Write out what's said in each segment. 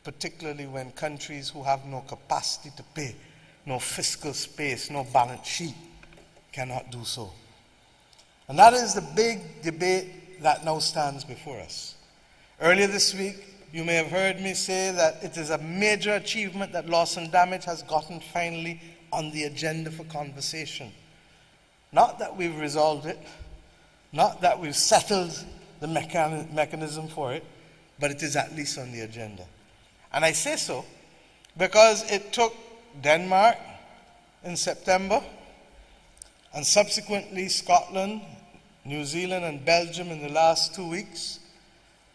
particularly when countries who have no capacity to pay, no fiscal space, no balance sheet, cannot do so. And that is the big debate that now stands before us. Earlier this week, you may have heard me say that it is a major achievement that loss and damage has gotten finally on the agenda for conversation. Not that we've resolved it, not that we've settled the mechanism for it, but it is at least on the agenda. And I say so because it took Denmark in September, and subsequently Scotland, New Zealand, and Belgium in the last 2 weeks,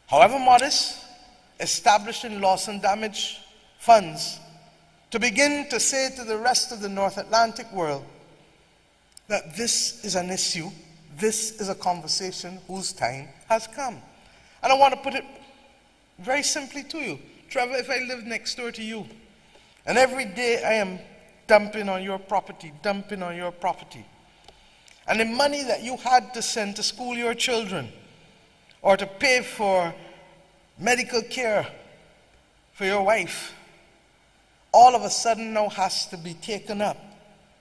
however modest, establishing loss and damage funds to begin to say to the rest of the North Atlantic world that this is an issue, this is a conversation whose time has come. And I want to put it very simply to you. Trevor, if I lived next door to you, and every day I am dumping on your property, and the money that you had to send to school your children, or to pay for medical care for your wife, all of a sudden now has to be taken up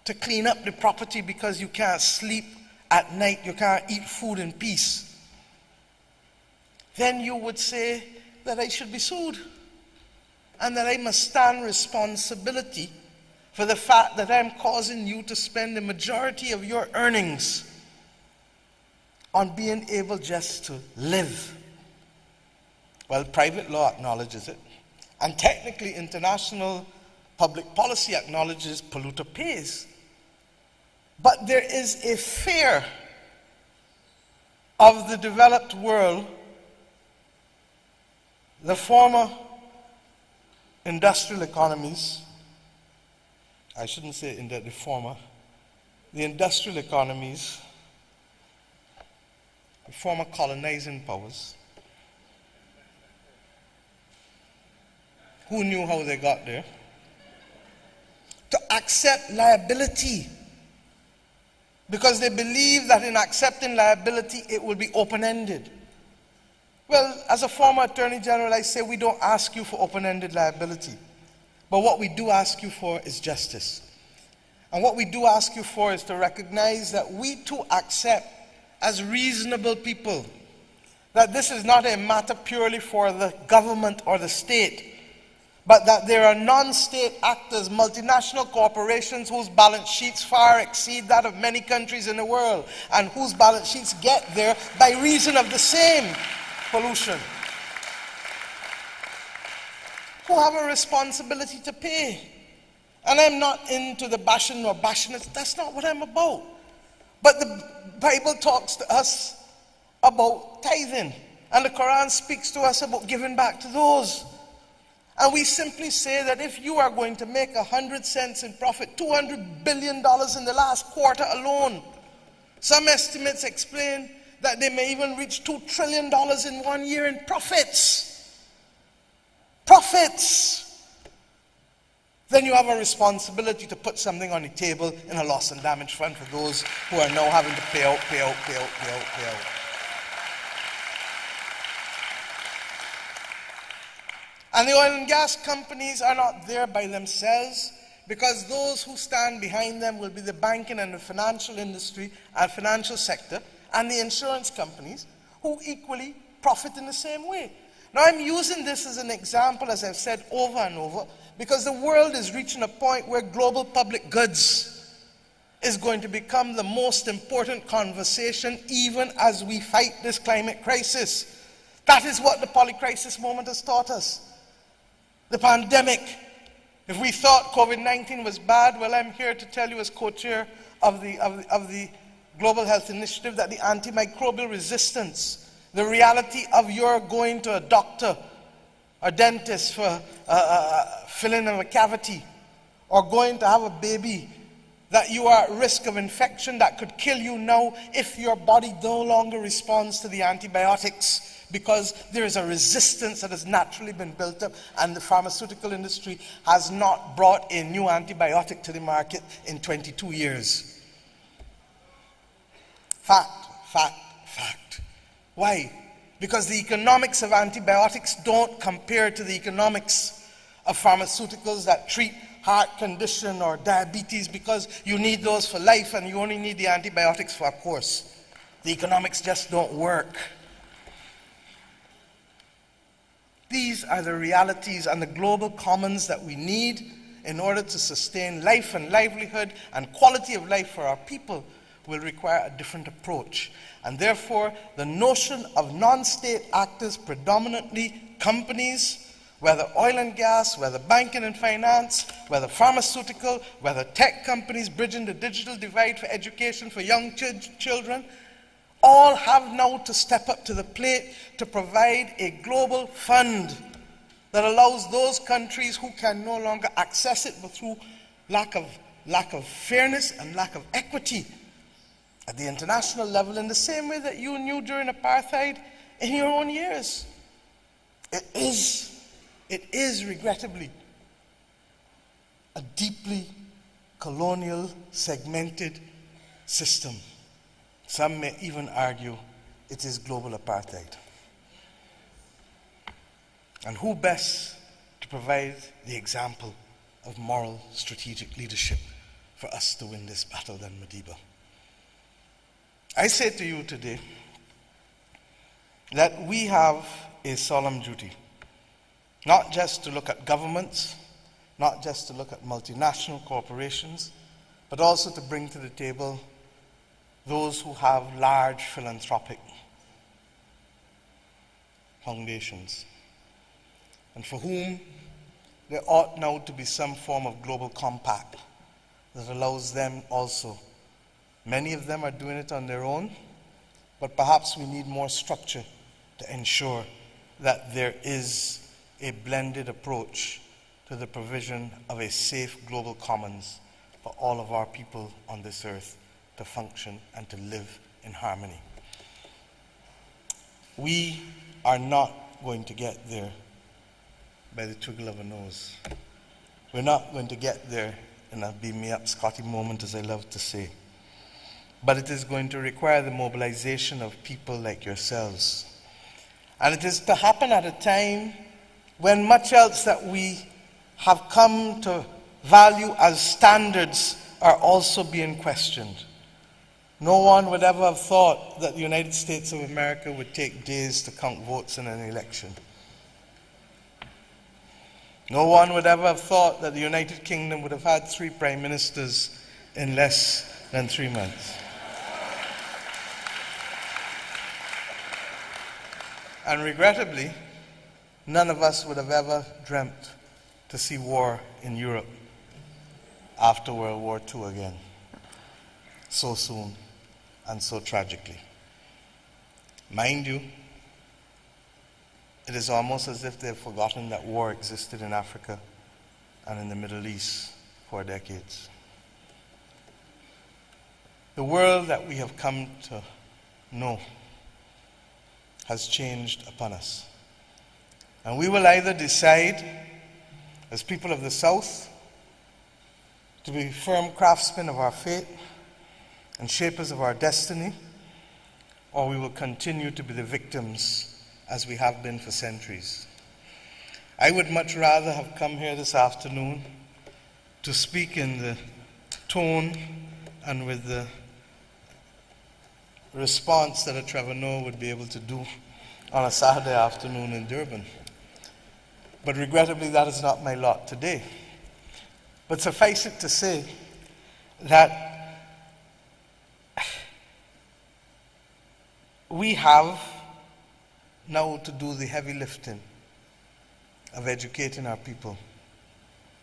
to clean up the property because you can't sleep at night, you can't eat food in peace, then you would say that I should be sued and that I must stand responsibility for the fact that I'm causing you to spend the majority of your earnings on being able just to live. Well, private law acknowledges it, and technically international public policy acknowledges polluter pays. But there is a fear of the developed world, the former industrial economies, I shouldn't say the former, the industrial economies, the former colonizing powers, who knew how they got there, to accept liability because they believe that in accepting liability it will be open-ended. Well, as a former Attorney General, I say we don't ask you for open-ended liability. But what we do ask you for is justice. And what we do ask you for is to recognize that we too accept, as reasonable people, that this is not a matter purely for the government or the state, but that there are non-state actors, multinational corporations whose balance sheets far exceed that of many countries in the world, and whose balance sheets get there by reason of the same pollution, who have a responsibility to pay. And I'm not into the bashing or bashiness. That's not what I'm about. But the Bible talks to us about tithing, and the Quran speaks to us about giving back to those. And we simply say that if you are going to make 100 cents in profit, $200 billion in the last quarter alone, some estimates explain that they may even reach $2 trillion in 1 year in profits. Then you have a responsibility to put something on the table in a loss and damage fund for those who are now having to pay out. And the oil and gas companies are not there by themselves, because those who stand behind them will be the banking and the financial industry and financial sector, and the insurance companies, who equally profit in the same way. Now, I'm using this as an example, as I've said over and over, because the world is reaching a point where global public goods is going to become the most important conversation, even as we fight this climate crisis. That is what the polycrisis moment has taught us. The pandemic. If we thought COVID-19 was bad, well, I'm here to tell you as co-chair of the Global Health Initiative that the antimicrobial resistance, the reality of your going to a doctor or dentist for filling of a cavity, or going to have a baby, that you are at risk of infection that could kill you now if your body no longer responds to the antibiotics, because there is a resistance that has naturally been built up, and the pharmaceutical industry has not brought a new antibiotic to the market in 22 years. Fact. Why? because the economics of antibiotics don't compare to the economics of pharmaceuticals that treat heart condition or diabetes, because you need those for life and you only need the antibiotics for a course. The economics just don't work. These are the realities and the global commons that we need in order to sustain life and livelihood and quality of life for our people will require a different approach. And therefore, the notion of non-state actors, predominantly companies, whether oil and gas, whether banking and finance, whether pharmaceutical, whether tech companies bridging the digital divide for education for young children, all have now to step up to the plate to provide a global fund that allows those countries who can no longer access it but through lack of fairness and lack of equity at the international level, in the same way that you knew during apartheid in your own years. It is regrettably a deeply colonial, segmented system. Some may even argue it is global apartheid. And who best to provide the example of moral, strategic leadership for us to win this battle than Madiba? I say to you today that we have a solemn duty, not just to look at governments, not just to look at multinational corporations, but also to bring to the table those who have large philanthropic foundations, and for whom there ought now to be some form of global compact that allows them also. Many of them are doing it on their own, but perhaps we need more structure to ensure that there is a blended approach to the provision of a safe global commons for all of our people on this earth to function and to live in harmony. We are not going to get there by the twiddle of a nose. We're not going to get there in a beam me up Scotty moment, as I love to say. But it is going to require the mobilization of people like yourselves. And it is to happen at a time when much else that we have come to value as standards are also being questioned. No one would ever have thought that the United States of America would take days to count votes in an election. No one would ever have thought that the United Kingdom would have had 3 prime ministers in less than 3 months. And regrettably, none of us would have ever dreamt to see war in Europe after World War II again, so soon and so tragically. Mind you, it is almost as if they've forgotten that war existed in Africa and in the Middle East for decades. The world that we have come to know has changed upon us. And we will either decide, as people of the South, to be firm craftsmen of our fate and shapers of our destiny, or we will continue to be the victims as we have been for centuries. I would much rather have come here this afternoon to speak in the tone and with the response that a Trevor Noah would be able to do on a Saturday afternoon in Durban. But regrettably, that is not my lot today. But suffice it to say that we have now to do the heavy lifting of educating our people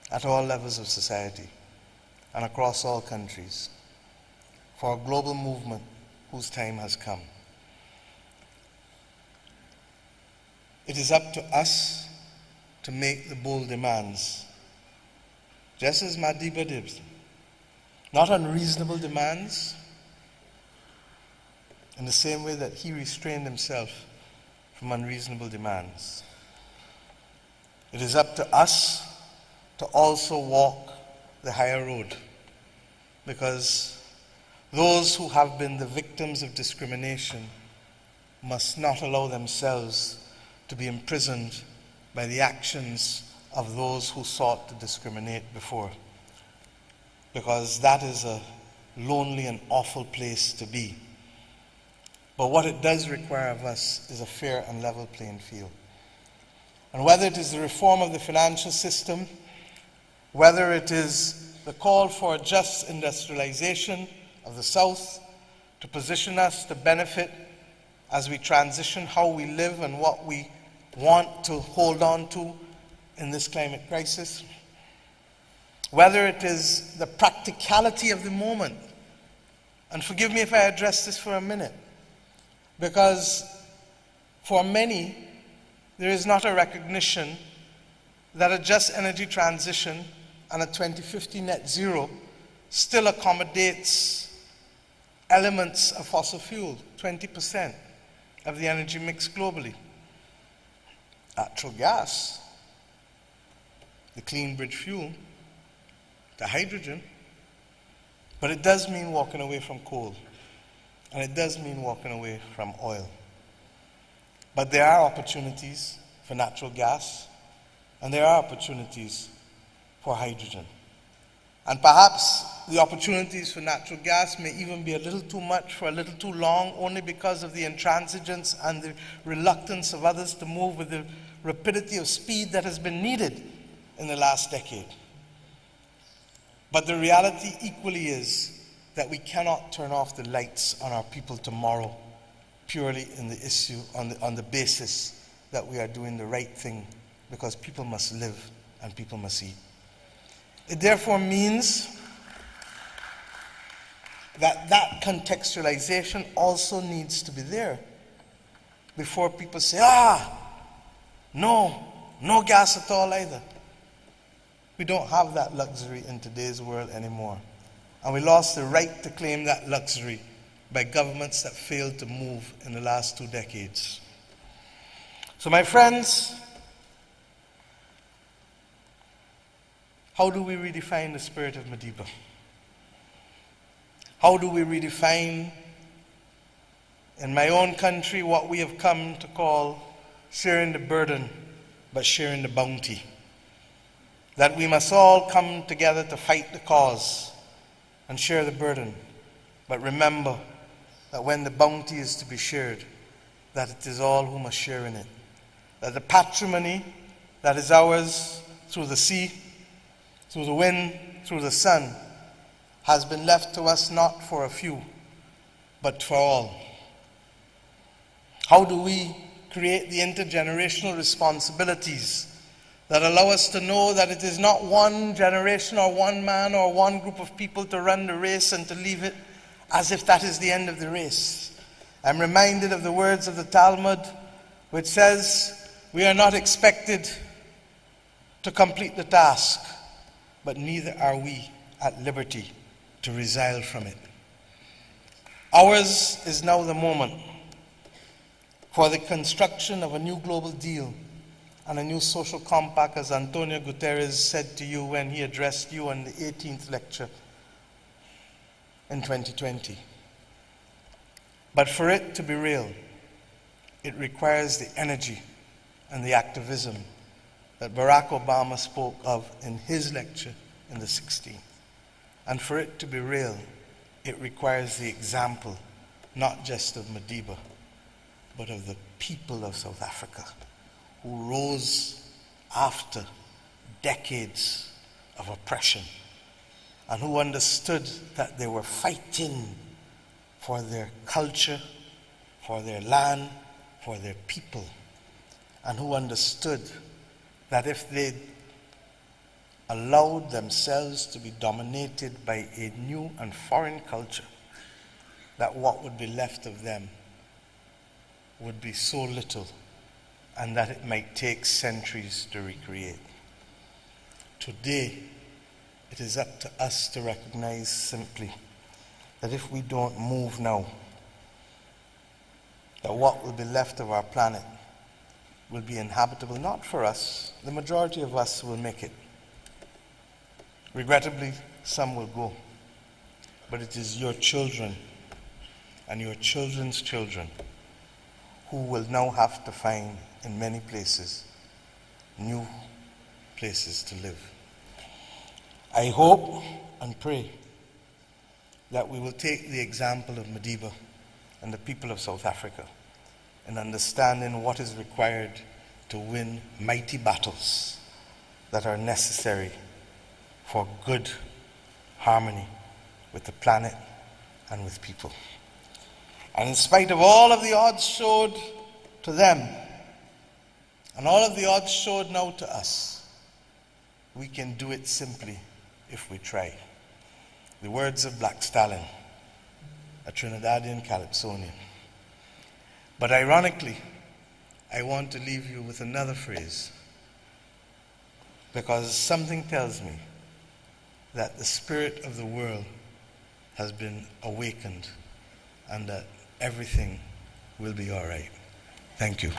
at all levels of society and across all countries for a global movement whose time has come. It is up to us to make the bold demands, just as Madiba did. Not unreasonable demands, in the same way that he restrained himself from unreasonable demands. It is up to us to also walk the higher road, because those who have been the victims of discrimination must not allow themselves to be imprisoned by the actions of those who sought to discriminate before, because that is a lonely and awful place to be. But what it does require of us is a fair and level playing field. And whether it is the reform of the financial system, whether it is the call for just industrialization of the South to position us to benefit as we transition how we live and what we want to hold on to in this climate crisis, whether it is the practicality of the moment. And forgive me if I address this for a minute, because for many, there is not a recognition that a just energy transition and a 2050 net zero still accommodates elements of fossil fuel, 20% of the energy mix globally. Natural gas, the clean bridge fuel, the hydrogen, but it does mean walking away from coal, and it does mean walking away from oil. But there are opportunities for natural gas, and there are opportunities for hydrogen. And perhaps the opportunities for natural gas may even be a little too much for a little too long, only because of the intransigence and the reluctance of others to move with the rapidity of speed that has been needed in the last decade. But the reality equally is that we cannot turn off the lights on our people tomorrow purely in the issue, on the basis that we are doing the right thing, because people must live and people must eat. It therefore means that that contextualization also needs to be there before people say, no gas at all either. We don't have that luxury in today's world anymore. And we lost the right to claim that luxury by governments that failed to move in the last 2 decades. So my friends, how do we redefine the spirit of Madiba? How do we redefine, in my own country, what we have come to call sharing the burden, but sharing the bounty? That we must all come together to fight the cause and share the burden, but remember that when the bounty is to be shared, that it is all who must share in it. That the patrimony that is ours through the sea, through the wind, through the sun, has been left to us not for a few, but for all. How do we create the intergenerational responsibilities that allow us to know that it is not one generation or one man or one group of people to run the race and to leave it as if that is the end of the race? I'm reminded of the words of the Talmud, which says, we are not expected to complete the task, but neither are we at liberty to resile from it. Ours is now the moment for the construction of a new global deal and a new social compact, as Antonio Guterres said to you when he addressed you on the 18th lecture in 2020. But for it to be real, it requires the energy and the activism that Barack Obama spoke of in his lecture in the 16th. And for it to be real, it requires the example, not just of Madiba, but of the people of South Africa, who rose after decades of oppression and who understood that they were fighting for their culture, for their land, for their people, and who understood that if they allowed themselves to be dominated by a new and foreign culture, that what would be left of them would be so little, and that it might take centuries to recreate. Today, it is up to us to recognize simply that if we don't move now, that what will be left of our planet will be inhabitable not for us. The majority of us will make it. Regrettably, some will go. But it is your children and your children's children who will now have to find, in many places, new places to live. I hope and pray that we will take the example of Madiba and the people of South Africa in understanding what is required to win mighty battles that are necessary for good harmony with the planet and with people. And in spite of all of the odds showed to them, and all of the odds showed now to us, we can do it simply if we try. The words of Black Stalin, a Trinidadian Calypsonian. But ironically, I want to leave you with another phrase, because something tells me that the spirit of the world has been awakened and that everything will be all right. Thank you.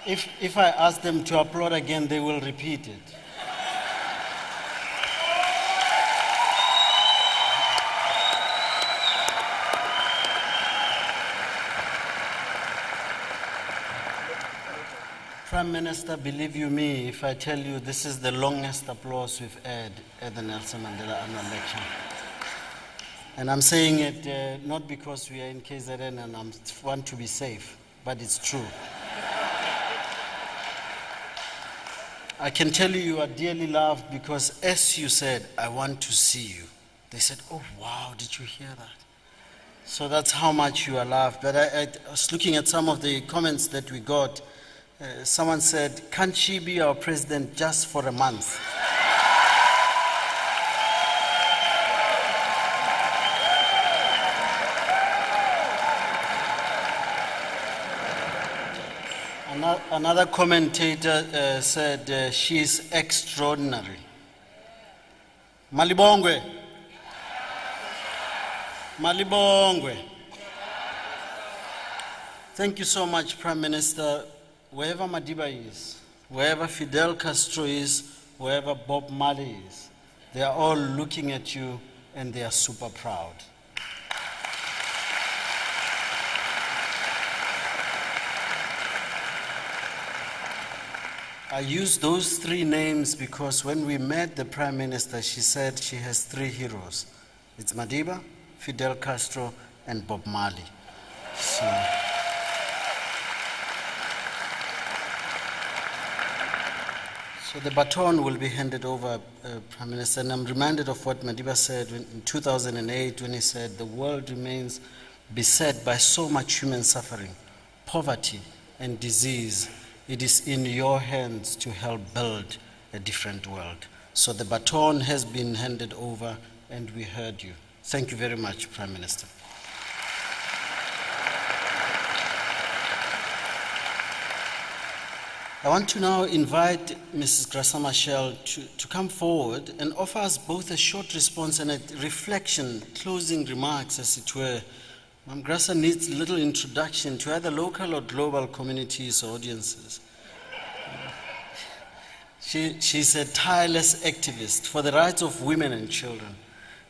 If I ask them to applaud again, they will repeat it. Prime Minister, believe you me, if I tell you this is the longest applause we've had at the Nelson Mandela annual lecture. And I'm saying it not because we are in KZN and I want to be safe, but it's true. I can tell you you are dearly loved because as you said, I want to see you. They said, oh wow, did you hear that? So that's how much you are loved. But I was looking at some of the comments that we got. Someone said, can't she be our president just for a month? Another commentator said, she's extraordinary. Malibongwe. Malibongwe. Thank you so much, Prime Minister. Wherever Madiba is, wherever Fidel Castro is, wherever Bob Marley is, they are all looking at you and they are super proud. I use those three names because when we met the Prime Minister, she said she has three heroes. It's Madiba, Fidel Castro, and Bob Marley. So the baton will be handed over, Prime Minister, and I'm reminded of what Madiba said in 2008 when he said, the world remains beset by so much human suffering, poverty, and disease. It is in your hands to help build a different world. So the baton has been handed over and we heard you. Thank you very much, Prime Minister. I want to now invite Mrs. Graça Machel to come forward and offer us both a short response and a reflection, closing remarks as it were. Ms. Graça needs little introduction to either local or global communities or audiences. She's a tireless activist for the rights of women and children,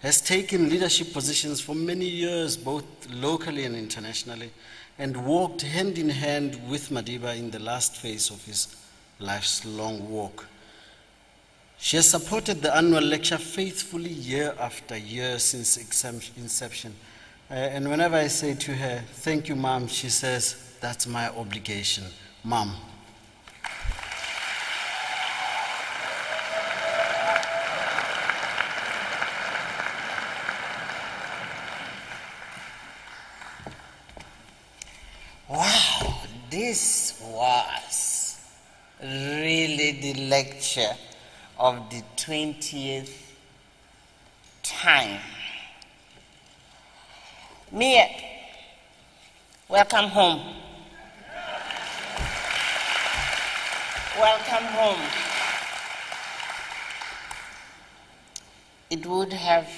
has taken leadership positions for many years, both locally and internationally, and walked hand in hand with Madiba in the last phase of his life's long walk. She has supported the annual lecture faithfully year after year since inception. And whenever I say to her, "Thank you, Mom," she says, "That's my obligation, Mom." Wow, this was really the lecture of the 20th time. Mia, welcome home. Welcome home. It would have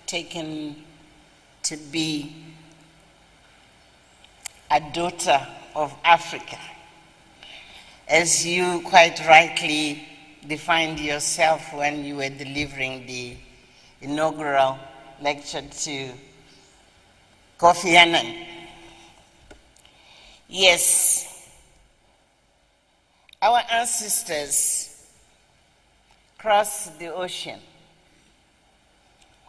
taken to be a daughter of Africa, as you quite rightly defined yourself when you were delivering the inaugural lecture to Kofi Annan. Yes, our ancestors crossed the ocean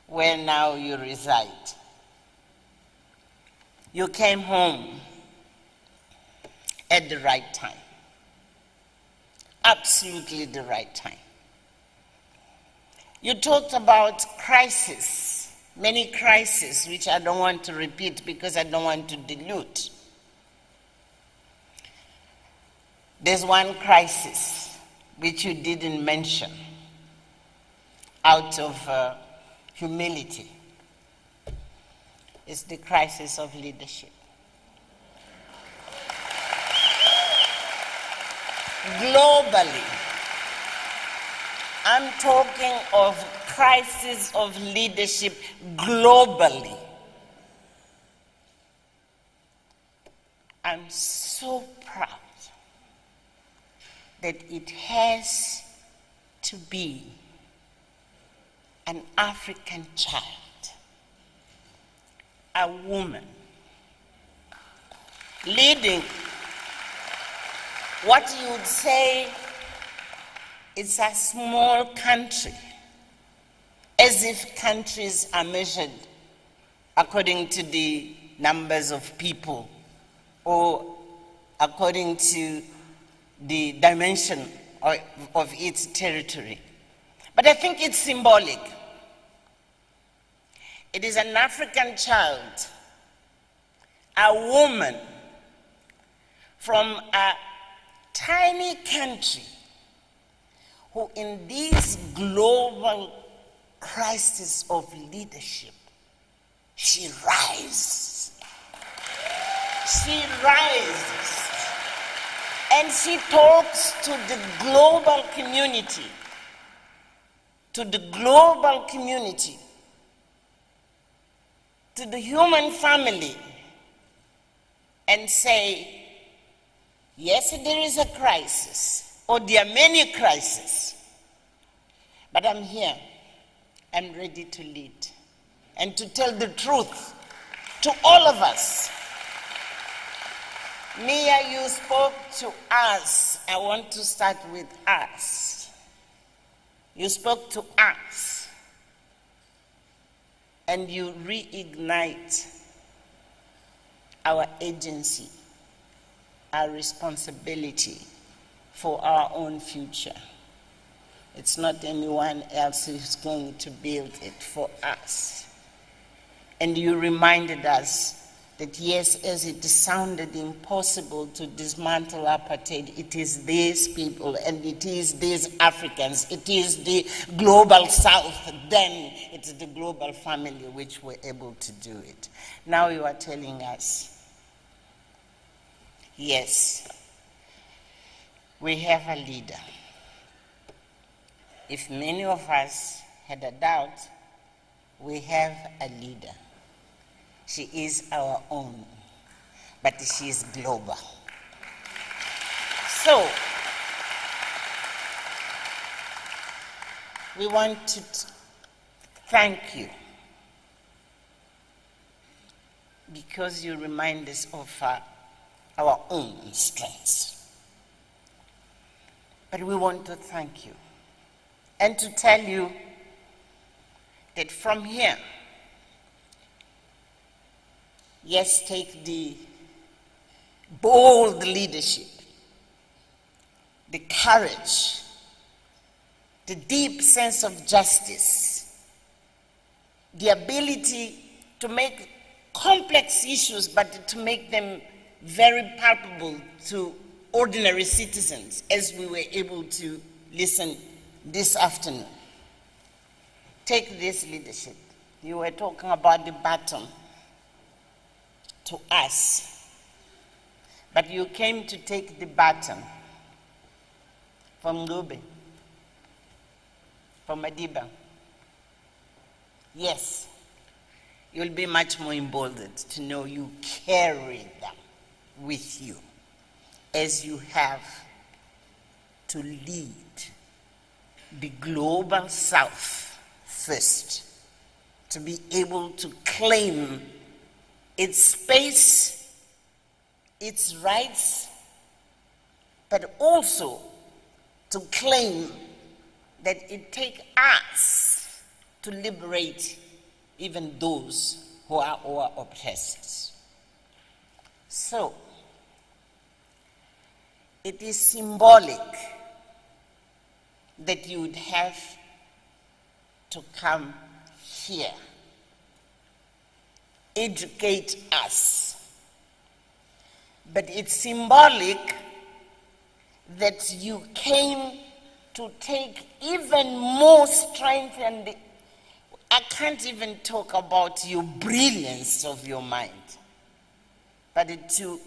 where now you reside. You came home at the right time. Absolutely the right time. You talked about crisis, many crises, which I don't want to repeat because I don't want to dilute. There's one crisis which you didn't mention out of humility. It's the crisis of leadership. Globally, I'm talking of crisis of leadership globally. I'm so proud that it has to be an African child, a woman, leading what you would say is a small country, as if countries are measured according to the numbers of people or according to the dimension of its territory. But I think it's symbolic. It is an African child, a woman from a tiny country who in this global crisis of leadership, she rises. She rises and she talks to the global community, to the human family, and say, yes, there is a crisis, or there are many crises, but I'm here. I'm ready to lead and to tell the truth to all of us. Mia, you spoke to us. I want to start with us. You spoke to us, and you reignite our agency, our responsibility for our own future. It's not anyone else who's going to build it for us. And you reminded us that yes, as it sounded impossible to dismantle apartheid, it is these people and it is these Africans, it is the global South, then it's the global family which were able to do it. Now you are telling us, yes, we have a leader. If many of us had a doubt, we have a leader. She is our own, but she is global. So, we want to thank you because you remind us of our own strengths. But we want to thank you and to tell you that from here, yes, take the bold leadership, the courage, the deep sense of justice, the ability to make complex issues, but to make them very palpable to ordinary citizens, as we were able to listen this afternoon. Take this leadership. You were talking about the baton to us, but you came to take the baton from Ngube, from Madiba. Yes, you'll be much more emboldened to know you carry them with you as you have to lead the global South first, to be able to claim its space, its rights, but also to claim that it takes us to liberate even those who are our oppressors. So, it is symbolic that you would have to come here, educate us. But it's symbolic that you came to take even more strength, and I can't even talk about your brilliance of your mind, but to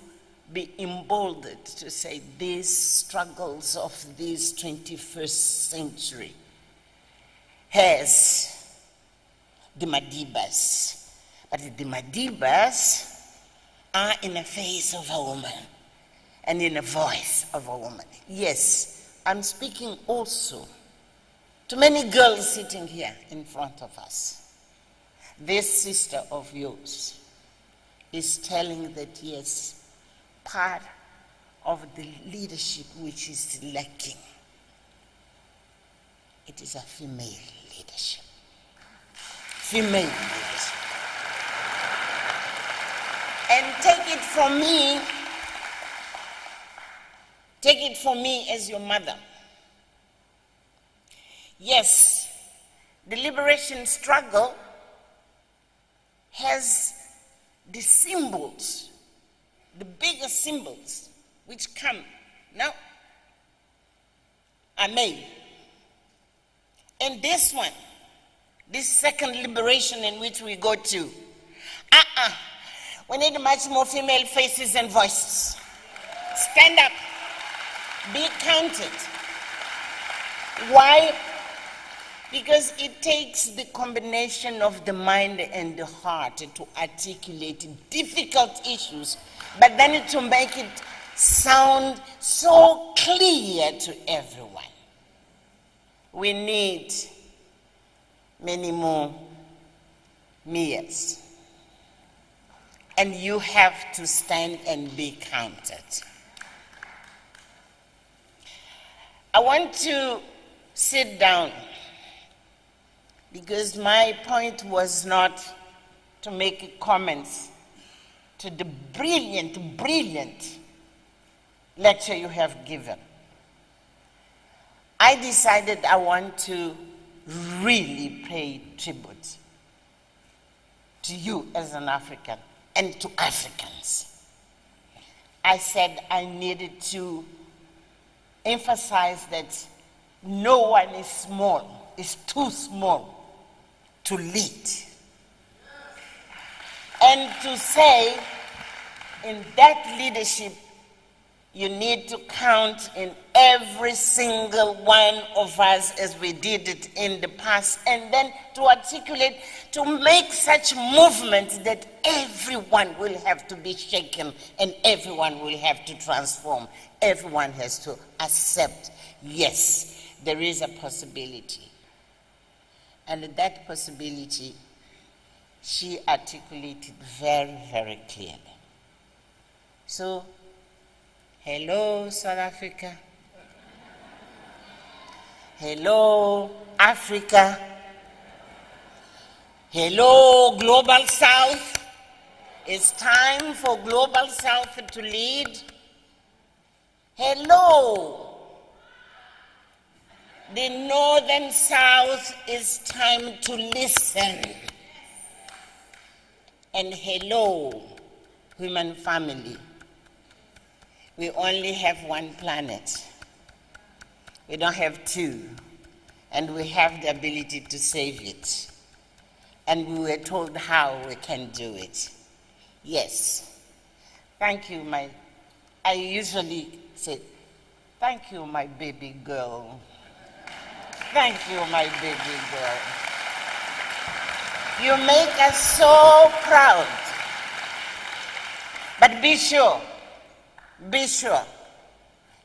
be emboldened to say these struggles of this 21st century has the Madibas, but the Madibas are in the face of a woman and in the voice of a woman. Yes, I'm speaking also to many girls sitting here in front of us. This sister of yours is telling that, yes, part of the leadership which is lacking, it is a female leadership. Female leadership. And take it from me as your mother. Yes, the liberation struggle has the symbols, the bigger symbols which come now are made. And this one, this second liberation in which we go to, we need much more female faces and voices. Stand up, be counted. Why? Because it takes the combination of the mind and the heart to articulate difficult issues, but then to make it sound so clear to everyone. We need many more Mias. And you have to stand and be counted. I want to sit down because my point was not to make comments to the brilliant, brilliant lecture you have given. I decided I want to really pay tribute to you as an African and to Africans. I said I needed to emphasize that no one is small, is too small to lead. And to say in that leadership, you need to count in every single one of us as we did it in the past, and then to articulate, to make such movement that everyone will have to be shaken and everyone will have to transform. Everyone has to accept, yes, there is a possibility. And that possibility, she articulated very, very clearly. So, hello, South Africa. Hello, Africa. Hello, Global South. It's time for Global South to lead. Hello, the Northern South. It's time to listen. And hello, human family. We only have one planet. We don't have two. And we have the ability to save it. And we were told how we can do it. Yes. Thank you, I usually say, thank you, my baby girl. Thank you, my baby girl. You make us so proud. But be sure,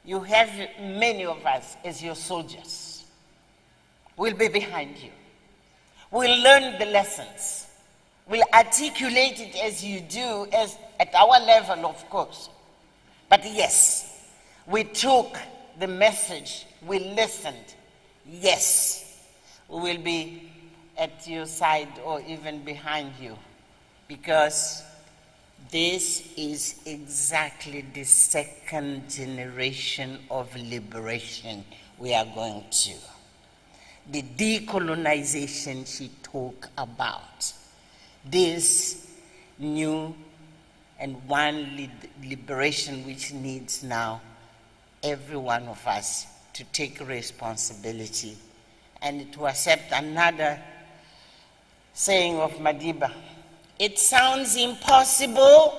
you have many of us as your soldiers. We'll be behind you. We'll learn the lessons. We'll articulate it as you do, as at our level, of course. But yes, we took the message, we listened. Yes, we will be at your side or even behind you, because this is exactly the second generation of liberation we are going to. The decolonization she talked about. This new and one liberation which needs now every one of us to take responsibility and to accept another saying of Madiba. It sounds impossible.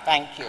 Thank you.